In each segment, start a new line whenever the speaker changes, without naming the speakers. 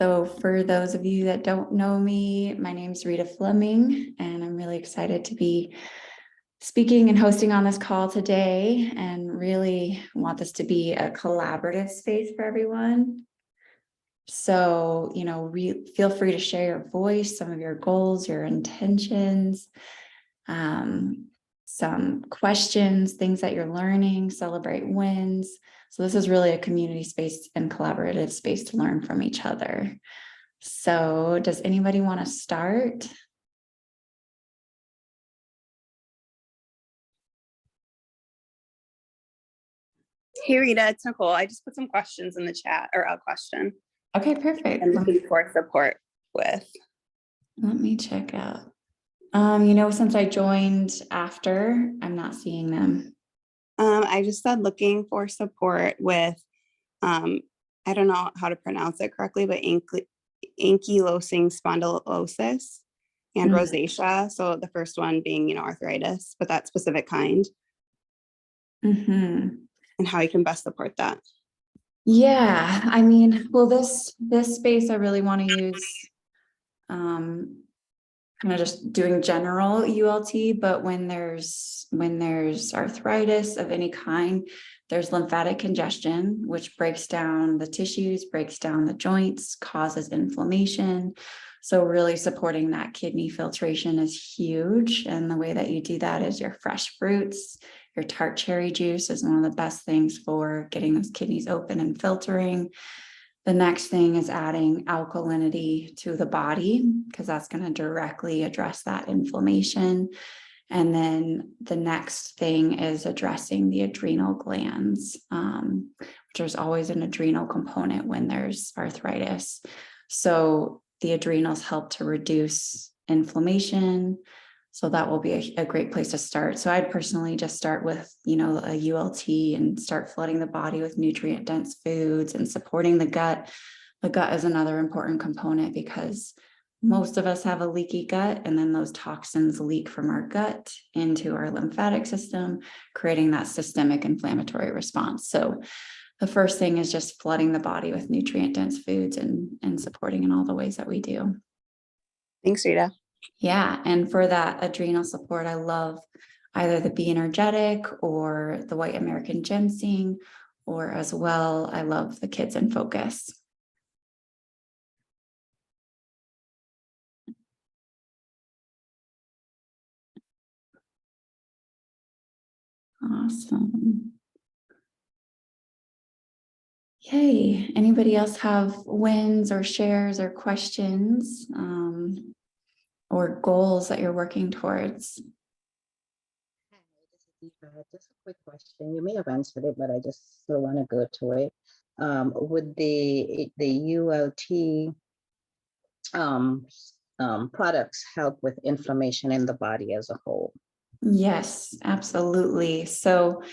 So for those of you that don't know me, my name's Rita Fleming, and I'm really excited to be speaking and hosting on this call today, and really want this to be a collaborative space for everyone. So, feel free to share your voice, some of your goals, your intentions, some questions, things that you're learning, celebrate wins. So this is really a community space and collaborative space to learn from each other. So does anybody want to start?
Hey Rita, it's Nicole. I just put some questions in the chat, or a question.
Okay, perfect.
I'm looking for support with.
Let me check out. Since I joined after, I'm not seeing them.
I just said looking for support with, I don't know how to pronounce it correctly, but ankylosing spondylosis and rosacea. So the first one being, arthritis, but that specific kind. And how you can best support that.
Yeah, well, this space I really want to use kind of just doing general ULT, but when there's arthritis of any kind, there's lymphatic congestion, which breaks down the tissues, breaks down the joints, causes inflammation. So really supporting that kidney filtration is huge. And the way that you do that is your fresh fruits. Your tart cherry juice is one of the best things for getting those kidneys open and filtering. The next thing is adding alkalinity to the body, because that's going to directly address that inflammation. And then the next thing is addressing the adrenal glands, which there's always an adrenal component when there's arthritis. So the adrenals help to reduce inflammation. So that will be a great place to start. So I'd personally just start with, a ULT and start flooding the body with nutrient dense foods and supporting the gut. The gut is another important component because most of us have a leaky gut, and then those toxins leak from our gut into our lymphatic system, creating that systemic inflammatory response. So the first thing is just flooding the body with nutrient dense foods and supporting in all the ways that we do.
Thanks, Rita.
Yeah. And for that adrenal support, I love either the Be Energetic or the White American Ginseng, or as well, I love the Kids in Focus. Awesome. Yay. Anybody else have wins or shares or questions or goals that you're working towards?
Just a quick question. You may have answered it, but I just still want to go to it. Would the ULT products help with inflammation in the body as a whole?
Yes, absolutely. So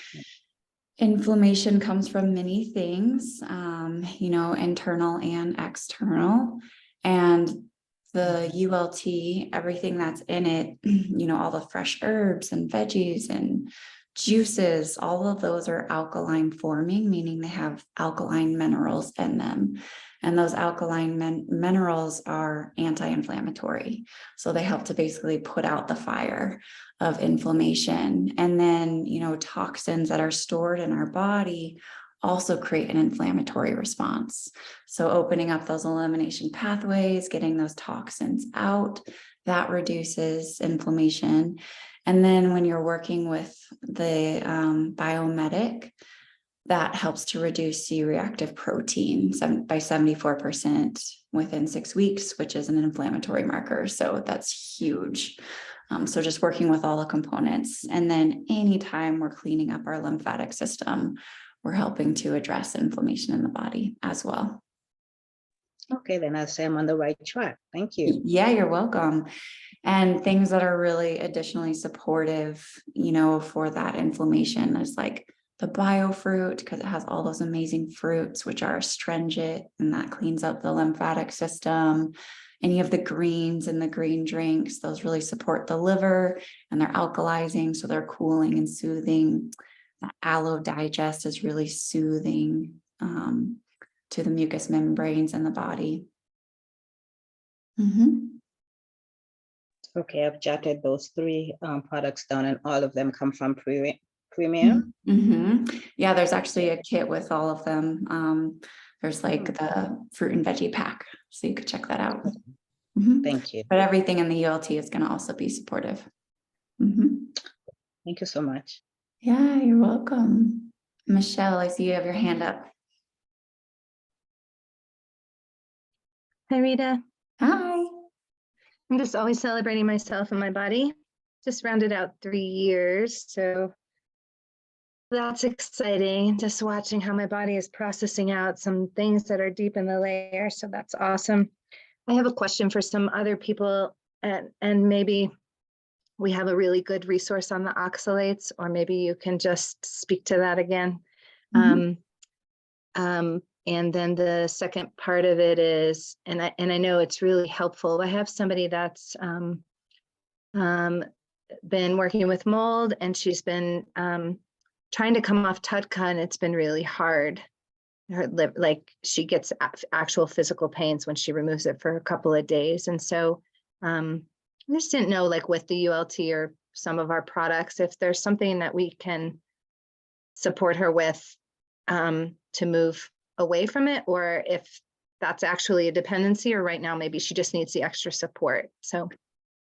inflammation comes from many things, internal and external. And the ULT, everything that's in it, all the fresh herbs and veggies and juices, all of those are alkaline forming, meaning they have alkaline minerals in them. And those alkaline minerals are anti-inflammatory. So they help to basically put out the fire of inflammation. And then, toxins that are stored in our body also create an inflammatory response. So opening up those elimination pathways, getting those toxins out, that reduces inflammation. And then when you're working with the biomedic, that helps to reduce C-reactive protein by 74% within 6 weeks, which is an inflammatory marker. So that's huge. So just working with all the components. And then anytime we're cleaning up our lymphatic system, we're helping to address inflammation in the body as well.
Okay, then I say I'm on the right track. Thank you.
Yeah, you're welcome. And things that are really additionally supportive, for that inflammation is like the biofruit, because it has all those amazing fruits, which are astringent, and that cleans up the lymphatic system. Any of the greens and the green drinks, those really support the liver, and they're alkalizing, so they're cooling and soothing. That aloe digest is really soothing to the mucous membranes in the body. Mhm.
Okay, I've jotted those three products down, and all of them come from Premier.
Yeah, there's actually a kit with all of them. There's like the fruit and veggie pack, so you could check that out. Mhm.
Thank you.
But everything in the ULT is going to also be supportive. Mhm.
Thank you so much.
Yeah, you're welcome. Michelle, I see you have your hand up.
Hi, Rita.
Hi.
I'm just always celebrating myself and my body. Just rounded out 3 years, so that's exciting. Just watching how my body is processing out some things that are deep in the layer, so that's awesome. I have a question for some other people, and maybe we have a really good resource on the oxalates, or maybe you can just speak to that again. And then the second part of it is, and I know it's really helpful. I have somebody that's been working with mold, and she's been trying to come off TUDCA, and it's been really hard. Her lip, like she gets actual physical pains when she removes it for a couple of days. And so I just didn't know, like with the ULT or some of our products, if there's something that we can support her with to move away from it, or if that's actually a dependency, or right now maybe she just needs the extra support. So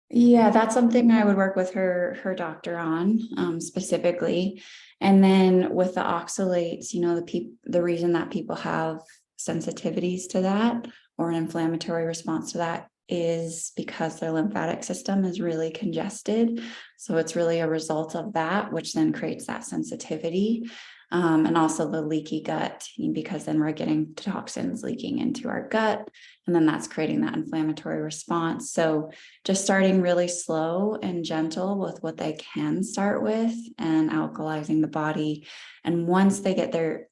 Yeah, that's something I would work with her doctor on, specifically. And then with the oxalates, you know, the reason that people have sensitivities to that or an inflammatory response to that is because their lymphatic system is really congested. So it's really a result of that, which then creates that sensitivity. And also the leaky gut, because then we're getting toxins leaking into our gut, and then that's creating that inflammatory response. So just starting really slow and gentle with what they can start with, and alkalizing the body. And once they get their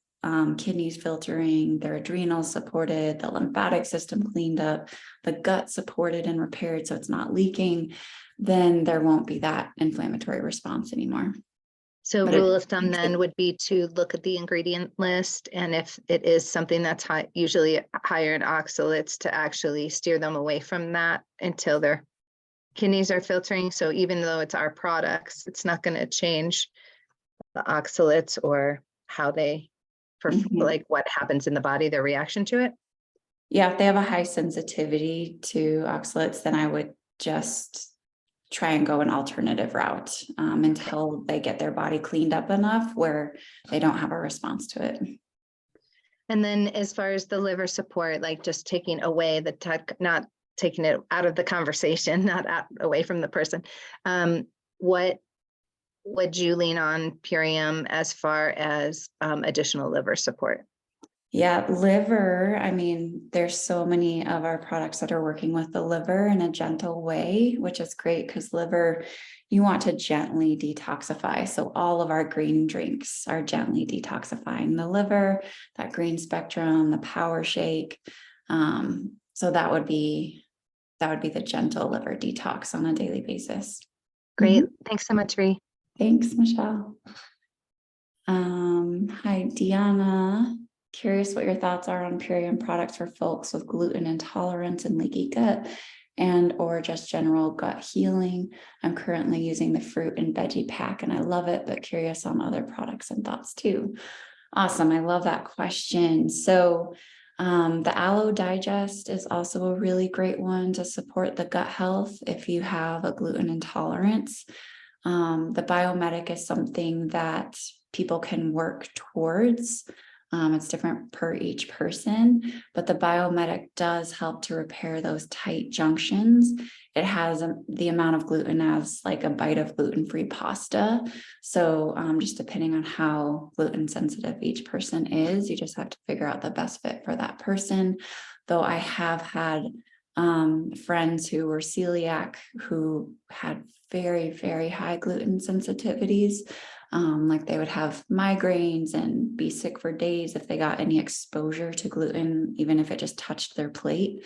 kidneys filtering, their adrenals supported, the lymphatic system cleaned up, the gut supported and repaired so it's not leaking, then there won't be that inflammatory response anymore.
So
But
rule of thumb then would be to look at the ingredient list, and if it is something that's high, usually higher in oxalates, to actually steer them away from that until their kidneys are filtering. So even though it's our products, it's not going to change the oxalates or how they, like what happens in the body, their reaction to it.
Yeah, if they have a high sensitivity to oxalates, then I would just try and go an alternative route until they get their body cleaned up enough where they don't have a response to it.
And then as far as the liver support, like just taking away the not taking it out of the conversation, not away from the person. What would you lean on Purium as far as additional liver support?
Yeah, liver. I mean, there's so many of our products that are working with the liver in a gentle way, which is great because liver, you want to gently detoxify. So all of our green drinks are gently detoxifying the liver, that green spectrum, the power shake. So that would be the gentle liver detox on a daily basis.
Great. Thanks so much, Ree.
Thanks, Michelle. Hi, Deanna. Curious what your thoughts are on Purium products for folks with gluten intolerance and leaky gut, and or just general gut healing. I'm currently using the fruit and veggie pack and I love it, but curious on other products and thoughts too. Awesome. I love that question. So the Aloe Digest is also a really great one to support the gut health if you have a gluten intolerance. The Biomedic is something that people can work towards. It's different per each person, but the Biomedic does help to repair those tight junctions. It has the amount of gluten as like a bite of gluten-free pasta. So just depending on how gluten sensitive each person is, you just have to figure out the best fit for that person. Though I have had friends who were celiac who had very, very high gluten sensitivities. Like they would have migraines and be sick for days if they got any exposure to gluten, even if it just touched their plate.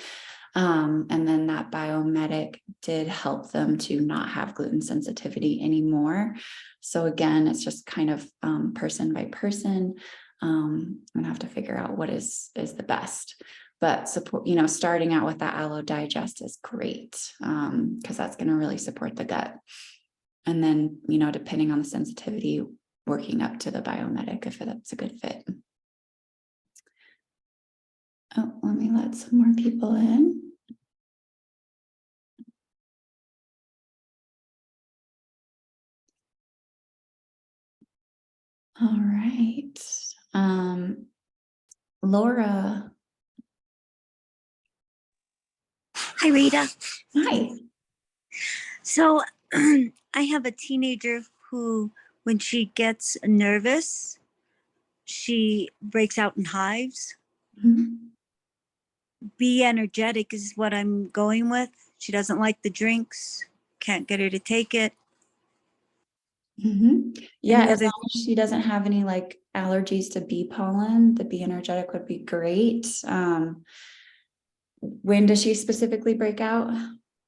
And then that Biomedic did help them to not have gluten sensitivity anymore. So again, it's just kind of person by person. I'm gonna have to figure out what is the best. but support, starting out with that aloe digest is great, because that's going to really support the gut. And then, depending on the sensitivity, working up to the biomedic if that's a good fit. Oh, let me let some more people in. All right. Laura.
Hi, Rita.
Hi.
So I have a teenager who, when she gets nervous, she breaks out in hives.
Mhm.
Be energetic is what I'm going with. She doesn't like the drinks, can't get her to take it.
Yeah,
Any
as
other-
long as she doesn't have any like allergies to bee pollen, the Be Energetic would be great. When does she specifically break out?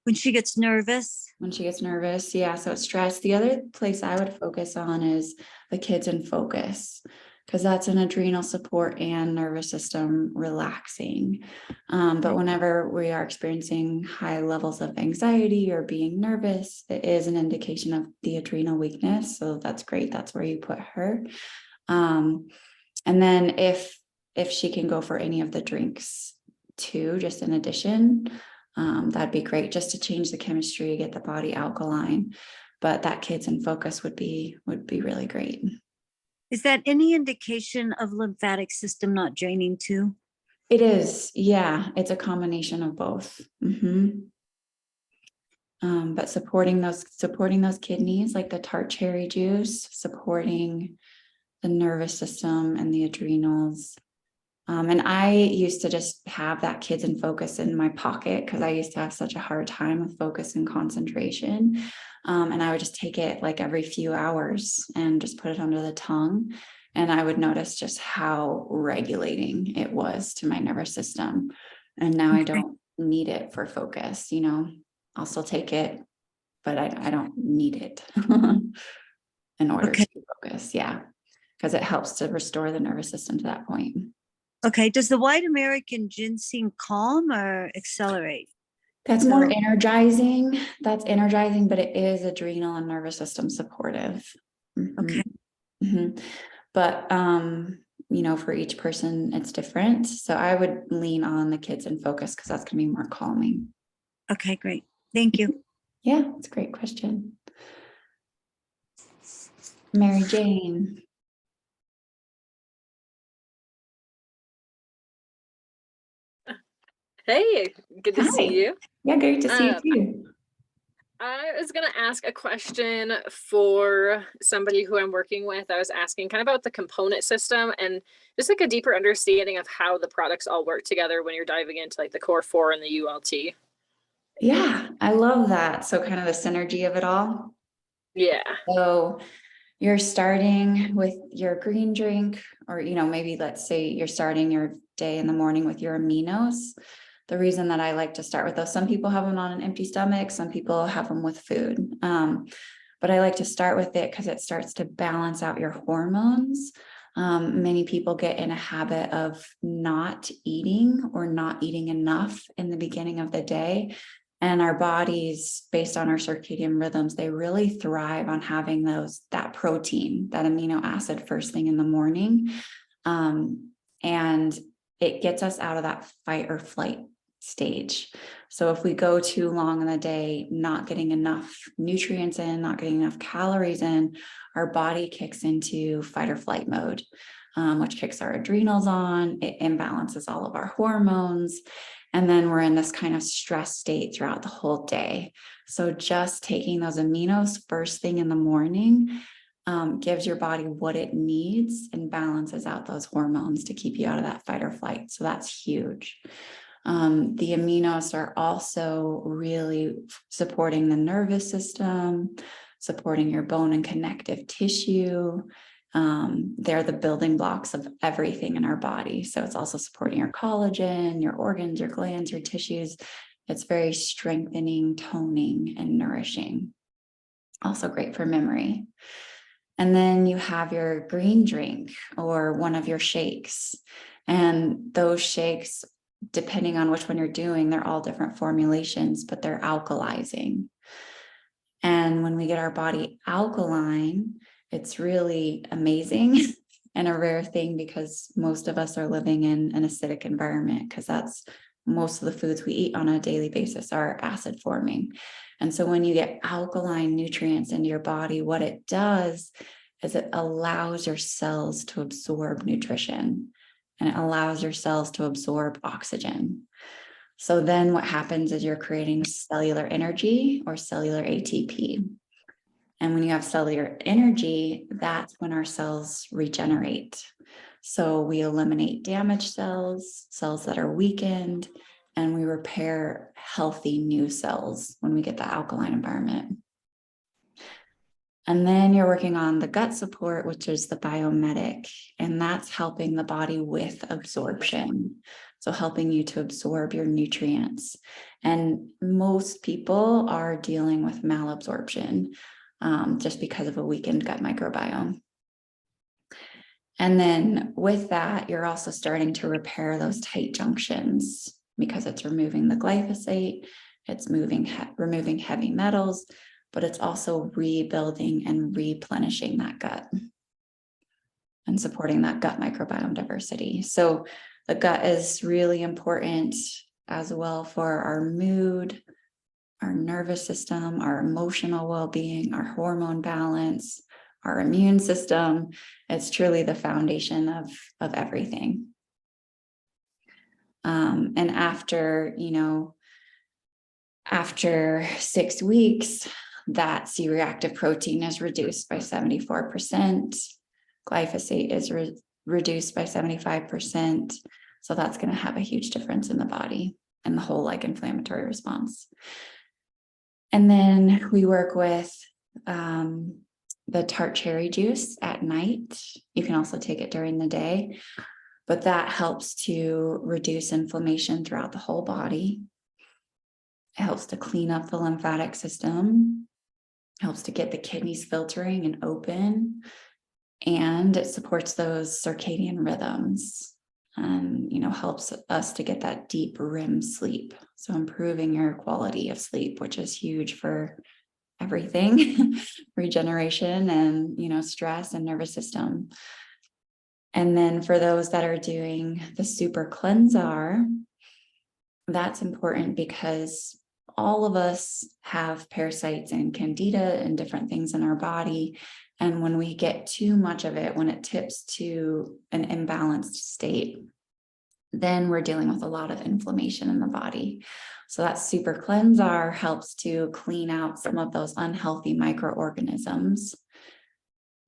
When she gets nervous.
When she gets nervous. Yeah, so it's stress. The other place I would focus on is the Kids in Focus, because that's an adrenal support and nervous system relaxing. But whenever we are experiencing high levels of anxiety or being nervous, it is an indication of the adrenal weakness. So that's great. That's where you put her. And then if she can go for any of the drinks too, just in addition, that'd be great, just to change the chemistry, get the body alkaline. But that Kids in Focus would be really great.
Is that any indication of lymphatic system not draining too?
It is, yeah, it's a combination of both. But supporting those kidneys, like the tart cherry juice, supporting the nervous system and the adrenals. And I used to just have that Kids in Focus in my pocket because I used to have such a hard time with focus and concentration. And I would just take it like every few hours and just put it under the tongue. And I would notice just how regulating it was to my nervous system. And now I don't need it for focus, I'll still take it, but I don't need it in order to focus. Yeah. Because it helps to restore the nervous system to that point.
Okay. Does the white American ginseng calm or accelerate?
That's more energizing. That's energizing, but it is adrenal and nervous system supportive.
Okay.
But, for each person, it's different. So I would lean on the Kids in Focus because that's going to be more calming.
Okay, great. Thank you.
Yeah, it's a great question. Mary Jane.
Hey, good to
Hi.
see you.
Yeah, great to see you too.
I was going to ask a question for somebody who I'm working with. I was asking kind of about the component system and just like a deeper understanding of how the products all work together when you're diving into like the core 4 and the ULT.
Yeah, I love that. So kind of the synergy of it all.
Yeah.
So you're starting with your green drink, or, maybe let's say you're starting your day in the morning with your aminos. The reason that I like to start with those, some people have them on an empty stomach, some people have them with food. But I like to start with it because it starts to balance out your hormones. Many people get in a habit of not eating or not eating enough in the beginning of the day. And our bodies, based on our circadian rhythms, they really thrive on having that protein, that amino acid first thing in the morning. And it gets us out of that fight or flight stage. So if we go too long in the day, not getting enough nutrients in, not getting enough calories in, our body kicks into fight or flight mode, which kicks our adrenals on. It imbalances all of our hormones. And then we're in this kind of stress state throughout the whole day. So just taking those aminos first thing in the morning gives your body what it needs and balances out those hormones to keep you out of that fight or flight. So that's huge. The aminos are also really supporting the nervous system, supporting your bone and connective tissue. They're the building blocks of everything in our body. So it's also supporting your collagen, your organs, your glands, your tissues. It's very strengthening, toning, and nourishing. Also great for memory. And then you have your green drink or one of your shakes. And those shakes depending on which one you're doing, they're all different formulations, but they're alkalizing. And when we get our body alkaline, it's really amazing and a rare thing, because most of us are living in an acidic environment, because that's most of the foods we eat on a daily basis are acid forming. And so when you get alkaline nutrients into your body, what it does is it allows your cells to absorb nutrition, and it allows your cells to absorb oxygen. So then what happens is you're creating cellular energy, or cellular ATP. And when you have cellular energy, that's when our cells regenerate. So we eliminate damaged cells, cells that are weakened, and we repair healthy new cells when we get the alkaline environment. And then you're working on the gut support, which is the biomedic, and that's helping the body with absorption. So helping you to absorb your nutrients. And most people are dealing with malabsorption just because of a weakened gut microbiome. And then with that, you're also starting to repair those tight junctions, because it's removing the glyphosate, it's removing heavy metals, but it's also rebuilding and replenishing that gut and supporting that gut microbiome diversity. So the gut is really important as well for our mood, our nervous system, our emotional well-being, our hormone balance, our immune system. It's truly the foundation of everything. And after 6 weeks, that C-reactive protein is reduced by 74%. Glyphosate is reduced by 75%. So that's going to have a huge difference in the body and the whole inflammatory response. And then we work with the tart cherry juice at night. You can also take it during the day, but that helps to reduce inflammation throughout the whole body. It helps to clean up the lymphatic system, helps to get the kidneys filtering and open, and it supports those circadian rhythms and, helps us to get that deep REM sleep. So improving your quality of sleep, which is huge for everything, regeneration and, stress and nervous system. And then for those that are doing the super cleanser, that's important because all of us have parasites and candida and different things in our body. And when we get too much of it, when it tips to an imbalanced state, then we're dealing with a lot of inflammation in the body. So that super cleanser helps to clean out some of those unhealthy microorganisms.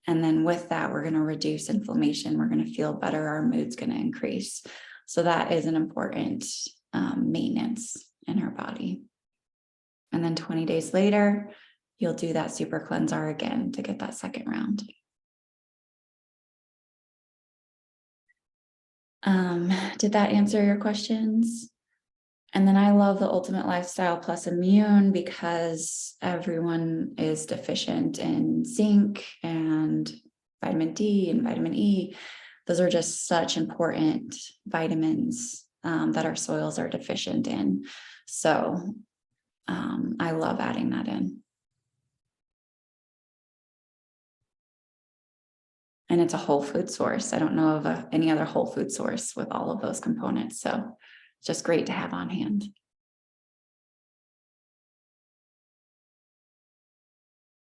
And then with that, we're going to reduce inflammation. We're going to feel better. Our mood's going to increase. So that is an important maintenance in our body. And then 20 days later, you'll do that super cleanser again to get that second round. Did that answer your questions? And then I love the Ultimate Lifestyle Plus Immune because everyone is deficient in zinc and vitamin D and vitamin E. Those are just such important vitamins that our soils are deficient in. So I love adding that in. And it's a whole food source. I don't know of any other whole food source with all of those components. So it's just great to have on hand.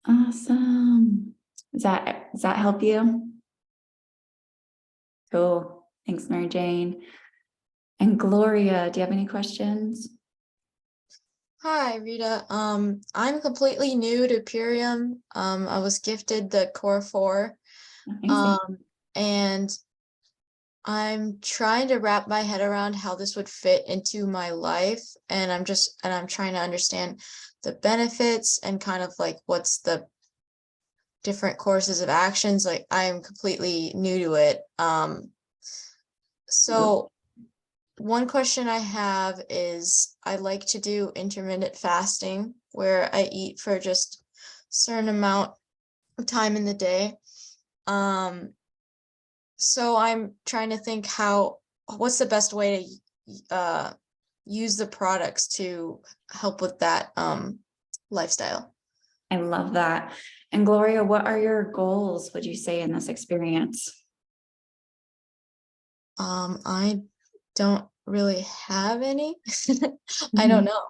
Awesome. Does that help you? Cool. Thanks, Mary Jane. And Gloria, do you have any questions?
Hi, Rita. I'm completely new to Purium. I was gifted the Core 4.
Amazing.
And I'm trying to wrap my head around how this would fit into my life. And I'm trying to understand the benefits and kind of what's the different courses of actions. I am completely new to it. So one question I have is I like to do intermittent fasting where I eat for just a certain amount of time in the day. So I'm trying to think what's the best way to use the products to help with that lifestyle.
I love that. And Gloria, what are your goals, would you say, in this experience?
I don't really have any. I don't know.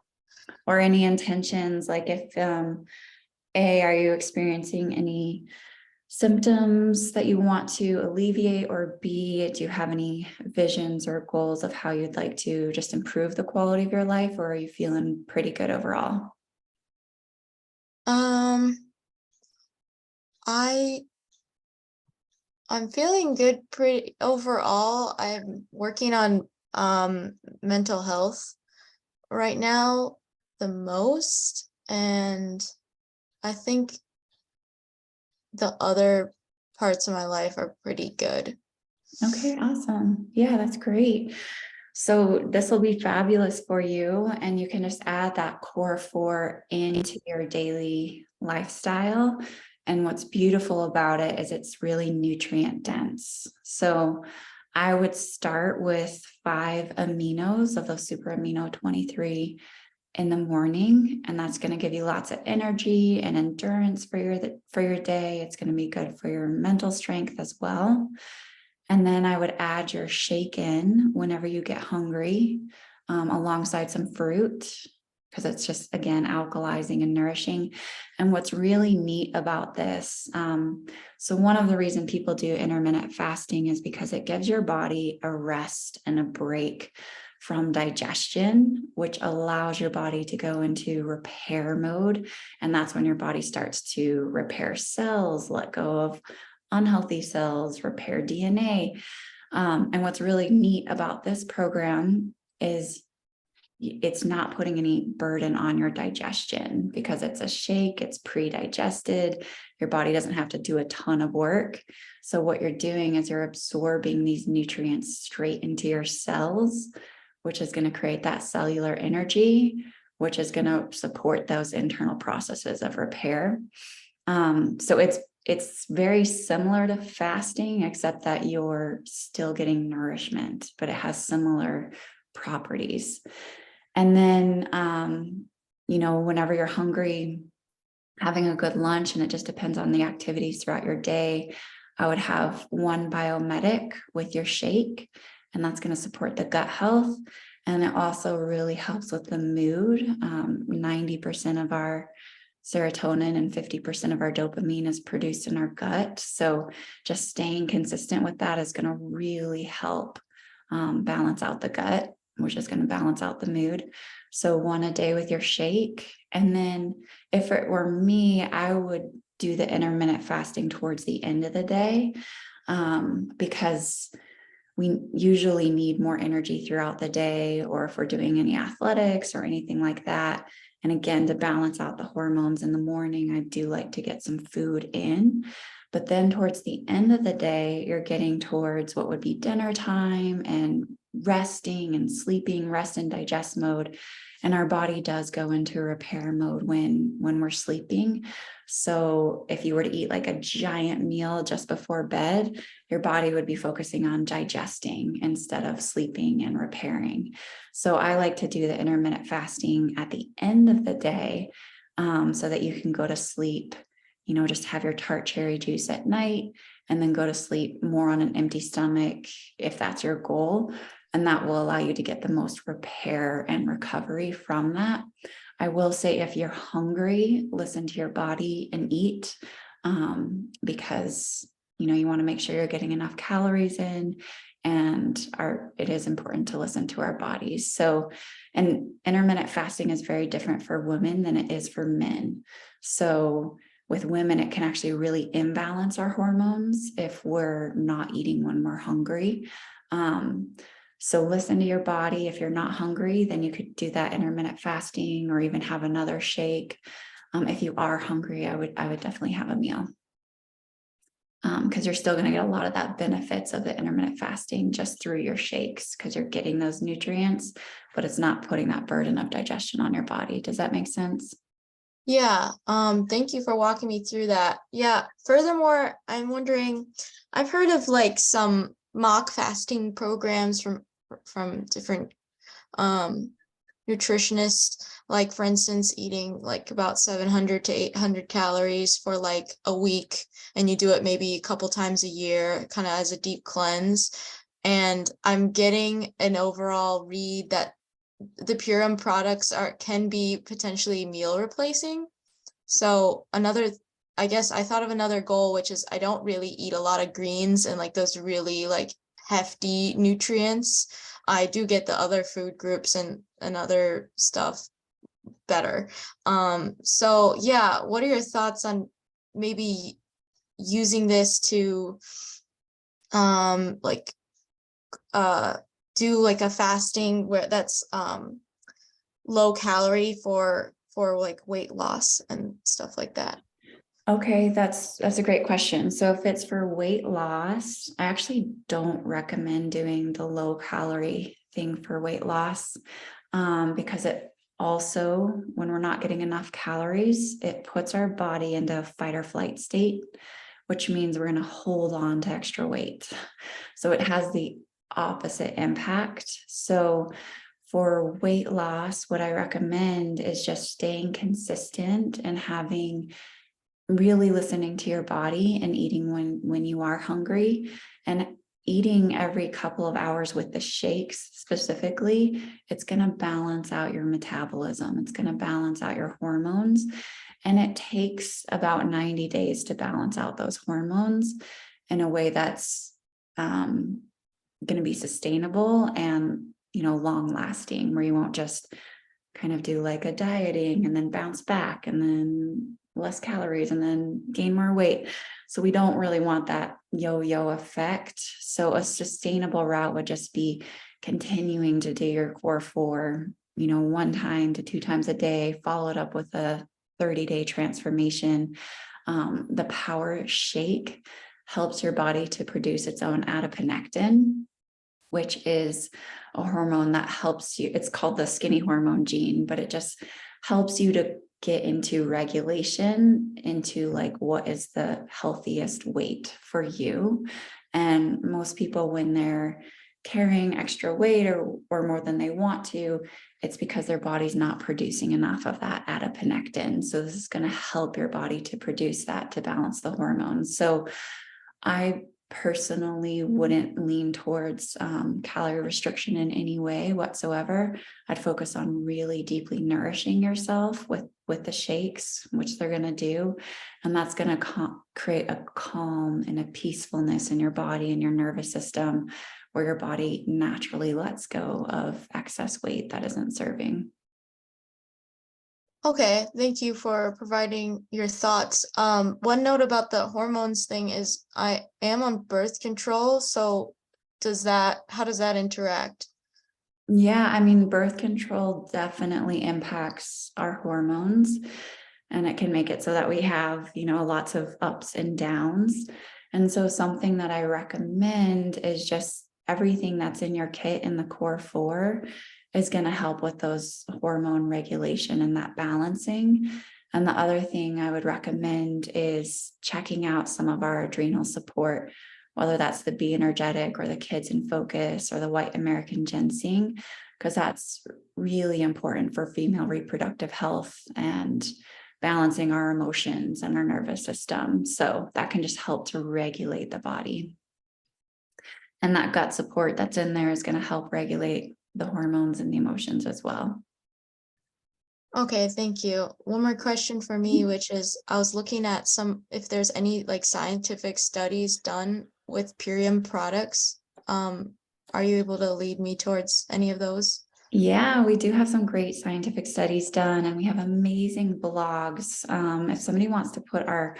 Or any intentions, like if are you experiencing any symptoms that you want to alleviate, or B, do you have any visions or goals of how you'd like to just improve the quality of your life, or are you feeling pretty good overall?
I'm feeling good pretty overall. I'm working on mental health right now the most, and I think the other parts of my life are pretty good.
Okay, awesome. Yeah, that's great. So this will be fabulous for you, and you can just add that core 4 into your daily lifestyle. And what's beautiful about it is it's really nutrient dense. So I would start with 5 aminos of those super amino 23 in the morning, and that's going to give you lots of energy and endurance for your day. It's going to be good for your mental strength as well. And then I would add your shake in whenever you get hungry, alongside some fruit, because it's just, again, alkalizing and nourishing. And what's really neat about this, so one of the reasons people do intermittent fasting is because it gives your body a rest and a break from digestion, which allows your body to go into repair mode. And that's when your body starts to repair cells, let go of unhealthy cells, repair DNA. And what's really neat about this program is it's not putting any burden on your digestion, because it's a shake, it's pre-digested. Your body doesn't have to do a ton of work. So what you're doing is you're absorbing these nutrients straight into your cells, which is going to create that cellular energy, which is going to support those internal processes of repair. So it's very similar to fasting, except that you're still getting nourishment, but it has similar properties. And then, whenever you're hungry, having a good lunch, and it just depends on the activities throughout your day, I would have 1 biomedic with your shake, and that's going to support the gut health. And it also really helps with the mood. 90% of our serotonin and 50% of our dopamine is produced in our gut. So just staying consistent with that is going to really help balance out the gut, which is going to balance out the mood. So 1 a day with your shake. And then if it were me, I would do the intermittent fasting towards the end of the day, because we usually need more energy throughout the day, or if we're doing any athletics or anything like that. And again, to balance out the hormones in the morning, I do like to get some food in. But then towards the end of the day, you're getting towards what would be dinner time and resting and sleeping, rest and digest mode. And our body does go into repair mode when we're sleeping. So if you were to eat like a giant meal just before bed, your body would be focusing on digesting instead of sleeping and repairing. So I like to do the intermittent fasting at the end of the day, so that you can go to sleep, just have your tart cherry juice at night and then go to sleep more on an empty stomach, if that's your goal. And that will allow you to get the most repair and recovery from that. I will say, if you're hungry, listen to your body and eat, because you want to make sure you're getting enough calories in, and it is important to listen to our bodies. So, and intermittent fasting is very different for women than it is for men. So with women, it can actually really imbalance our hormones if we're not eating when we're hungry. So listen to your body. If you're not hungry, then you could do that intermittent fasting, or even have another shake. If you are hungry, I would definitely have a meal, because you're still going to get a lot of that benefits of the intermittent fasting just through your shakes, because you're getting those nutrients, but it's not putting that burden of digestion on your body. Does that make sense?
Yeah, thank you for walking me through that. Yeah, furthermore, I'm wondering, I've heard of like some mock fasting programs from different nutritionists, like for instance, eating like about 700 to 800 calories for like a week, and you do it maybe a couple times a year, kind of as a deep cleanse. And I'm getting an overall read that the Purium products can be potentially meal replacing. So I guess I thought of another goal, which is I don't really eat a lot of greens and like those really like hefty nutrients. I do get the other food groups and other stuff better. So yeah, what are your thoughts on maybe using this to like do like a fasting where that's low calorie for like weight loss and stuff like that?
Okay, that's a great question. So if it's for weight loss, I actually don't recommend doing the low calorie thing for weight loss, because it also, when we're not getting enough calories, it puts our body into a fight or flight state, which means we're going to hold on to extra weight. So it has the opposite impact. So for weight loss, what I recommend is just staying consistent and really listening to your body and eating when you are hungry, and eating every couple of hours with the shakes specifically. It's going to balance out your metabolism. It's going to balance out your hormones. And it takes about 90 days to balance out those hormones in a way that's going to be sustainable and, long lasting, where you won't just kind of do like a dieting and then bounce back and then less calories and then gain more weight. So we don't really want that yo-yo effect. So a sustainable route would just be continuing to do your core 4, 1 time to 2 times a day, followed up with a 30-day transformation. The power shake helps your body to produce its own adiponectin, which is a hormone that helps you. It's called the skinny hormone gene, but it just helps you to get into regulation, into like what is the healthiest weight for you. And most people, when they're carrying extra weight or more than they want to, it's because their body's not producing enough of that adiponectin. So this is going to help your body to produce that, to balance the hormones. So I personally wouldn't lean towards calorie restriction in any way whatsoever. I'd focus on really deeply nourishing yourself with the shakes, which they're going to do. And that's going to create a calm and a peacefulness in your body and your nervous system, where your body naturally lets go of excess weight that isn't serving.
Okay, thank you for providing your thoughts. One note about the hormones thing is I am on birth control, so how does that interact?
Yeah, I mean, birth control definitely impacts our hormones, and it can make it so that we have, lots of ups and downs. And so something that I recommend is just everything that's in your kit in the core 4 is going to help with those hormone regulation and that balancing. And the other thing I would recommend is checking out some of our adrenal support, whether that's the Be Energetic or the Kids in Focus or the White American Ginseng, because that's really important for female reproductive health and balancing our emotions and our nervous system. So that can just help to regulate the body. And that gut support that's in there is going to help regulate the hormones and the emotions as well.
Okay, thank you. One more question for me, which is I was looking at if there's any like scientific studies done with Purium products. Are you able to lead me towards any of those?
Yeah, we do have some great scientific studies done, and we have amazing blogs. If somebody wants to put our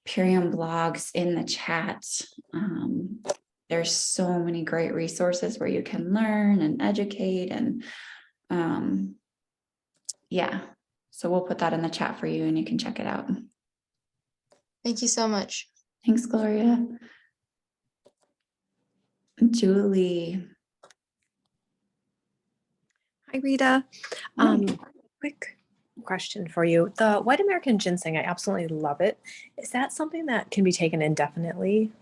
Purium blogs in the chat, there's so many great resources where you can learn and educate, and yeah, so we'll put that in the chat for you and you can check it out.
Thank you so much.
Thanks, Gloria. Julie.
Hi, Rita.
Hi.
Quick question for you. The White American Ginseng, I absolutely love it. Is that something that can be taken indefinitely?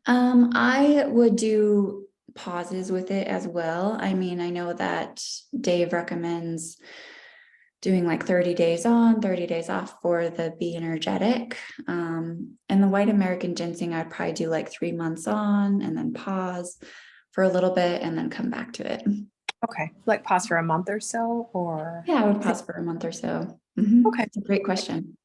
I would do pauses with it as well. I mean, I know that Dave recommends doing like 30 days on, 30 days off for the Be Energetic. And the White American Ginseng, I'd probably do like 3 months on and then pause for a little bit and then come back to it.
Okay, like pause for a month or so, or?
Yeah, I would pause for a month or so. Mhm.
Okay.
It's a great question.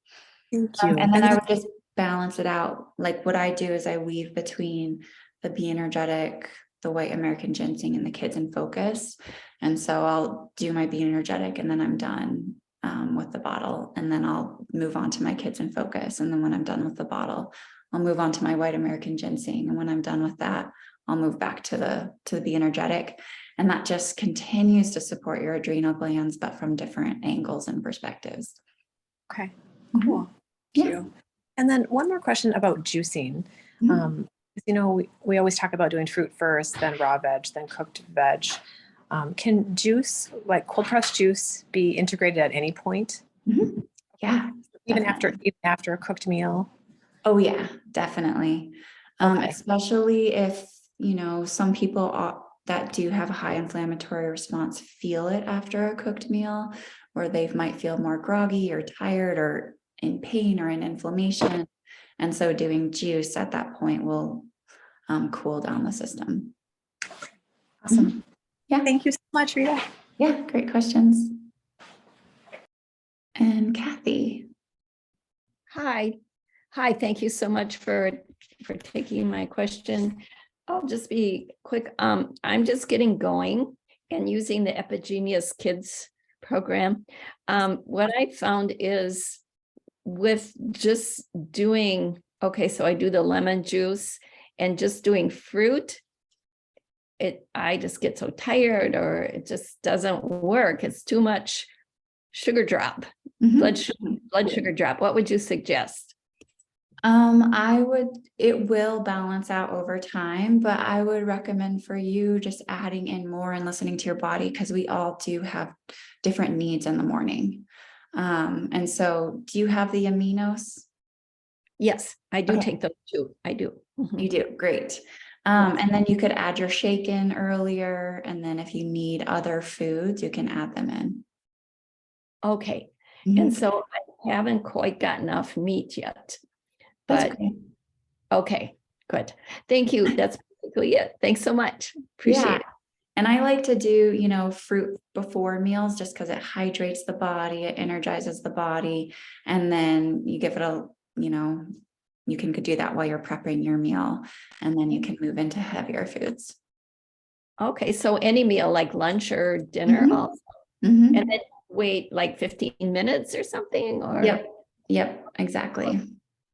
Thank you.
And then I would just balance it out. Like what I do is I weave between the Be Energetic, the White American Ginseng, and the Kids in Focus. And so I'll do my Be Energetic and then I'm done with the bottle. And then I'll move on to my Kids in Focus. And then when I'm done with the bottle, I'll move on to my White American Ginseng. And when I'm done with that, I'll move back to the Be Energetic. And that just continues to support your adrenal glands, but from different angles and perspectives.
Okay,
Mhm.
cool.
Yeah.
Thank you. And then one more question about juicing.
Mhm.
You know, we always talk about doing fruit first, then raw veg, then cooked veg. Can juice, like cold pressed juice, be integrated at any point?
Mhm. Yeah.
Even
definitely.
after a cooked meal?
Oh yeah, definitely.
Okay.
Especially if, some people that do have a high inflammatory response feel it after a cooked meal, or they might feel more groggy or tired or in pain or in inflammation. And so doing juice at that point will cool down the system.
Awesome.
Yeah.
Thank you so much, Rita.
Yeah, great questions. And Kathy.
Hi. Hi, thank you so much for taking my question. I'll just be quick. I'm just getting going and using the Epigenius Kids program. What I found is with just doing, okay, so I do the lemon juice and just doing fruit, I just get so tired or it just doesn't work. It's too much sugar drop, blood sugar drop. What would you suggest?
It will balance out over time, but I would recommend for you just adding in more and listening to your body because we all do have different needs in the morning. And so do you have the aminos?
Yes, I do
Okay.
take those too. I do. Mhm.
You do, great. And then you could add your shake in earlier, and then if you need other foods, you can add them in.
Okay.
Mhm.
And so I haven't quite got enough meat yet,
That's
but
great.
okay, good. Thank you. That's basically it. Thanks so much. Appreciate
Yeah.
it.
And I like to do, fruit before meals just because it hydrates the body, it energizes the body. And then you give it you can do that while you're prepping your meal. And then you can move into heavier foods.
Okay, so any meal like lunch or dinner
Mhm.
also.
Mhm.
And then wait like 15 minutes or something or
Yep, exactly.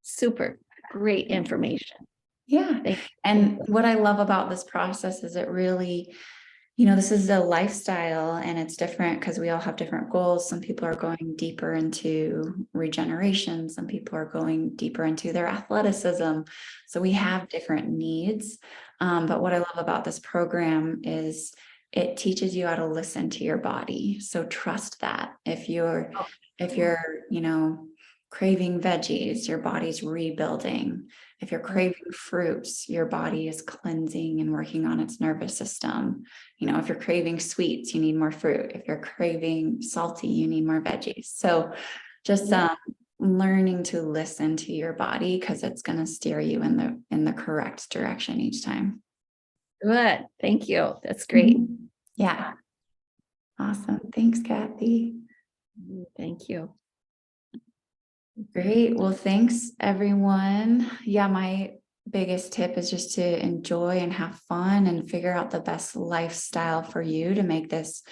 super great information.
Yeah.
Thank you.
And what I love about this process is it really, this is a lifestyle and it's different because we all have different goals. Some people are going deeper into regeneration. Some people are going deeper into their athleticism. So we have different needs. But what I love about this program is it teaches you how to listen to your body. So trust that if you're, craving veggies, your body's rebuilding. If you're craving fruits, your body is cleansing and working on its nervous system. If you're craving sweets, you need more fruit. If you're craving salty, you need more veggies. So just learning to listen to your body because it's going to steer you in the correct direction each time.
Good. Thank you. That's great.
Yeah. Awesome. Thanks, Kathy.
Thank you.
Great. Well, thanks, everyone. Yeah, my biggest tip is just to enjoy and have fun and figure out the best lifestyle for you to make this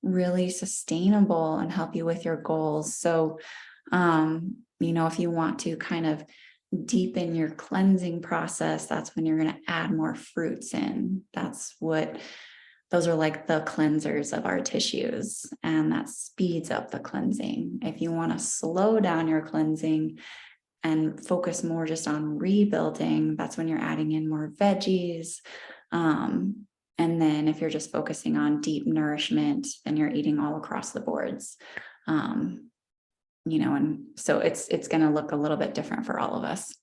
really sustainable and help you with your goals. So, if you want to kind of deepen your cleansing process, that's when you're going to add more fruits in. Those are like the cleansers of our tissues, and that speeds up the cleansing. If you want to slow down your cleansing and focus more just on rebuilding, that's when you're adding in more veggies. And then if you're just focusing on deep nourishment, then you're eating all across the boards. And so it's going to look a little bit different for all of us.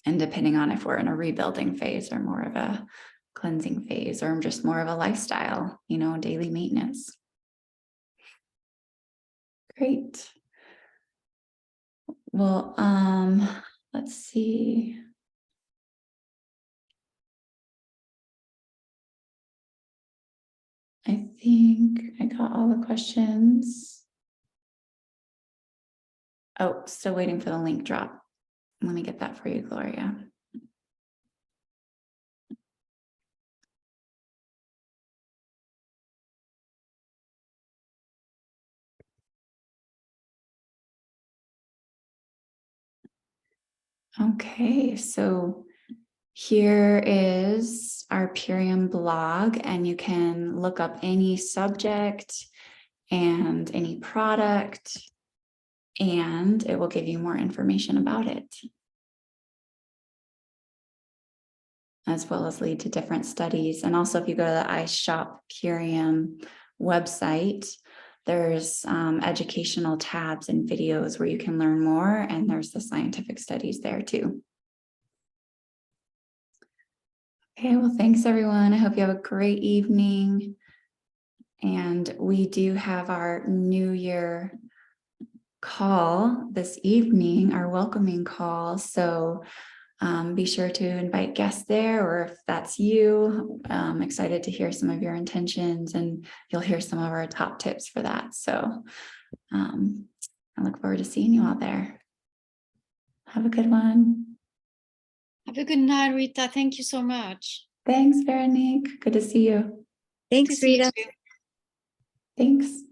And depending on if we're in a rebuilding phase or more of a cleansing phase or just more of a lifestyle, you know, daily maintenance. Great. Well, let's see. I think I got all the questions. Oh, still waiting for the link drop. Let me get that for you, Gloria. Okay, so here is our Purium blog, and you can look up any subject and any product, and it will give you more information about it, as well as lead to different studies. And also, if you go to the iShop Purium website, there's educational tabs and videos where you can learn more, and there's the scientific studies there too. Okay, well, thanks everyone. I hope you have a great evening. And we do have our New Year call this evening, our welcoming call. So be sure to invite guests there, or if that's you, I'm excited to hear some of your intentions, and you'll hear some of our top tips for that. So I look forward to seeing you all there. Have a good one.
Have a good night, Rita. Thank you so much.
Thanks, Veronique. Good to see you.
Thanks,
See you
Rita.
too.
Thanks.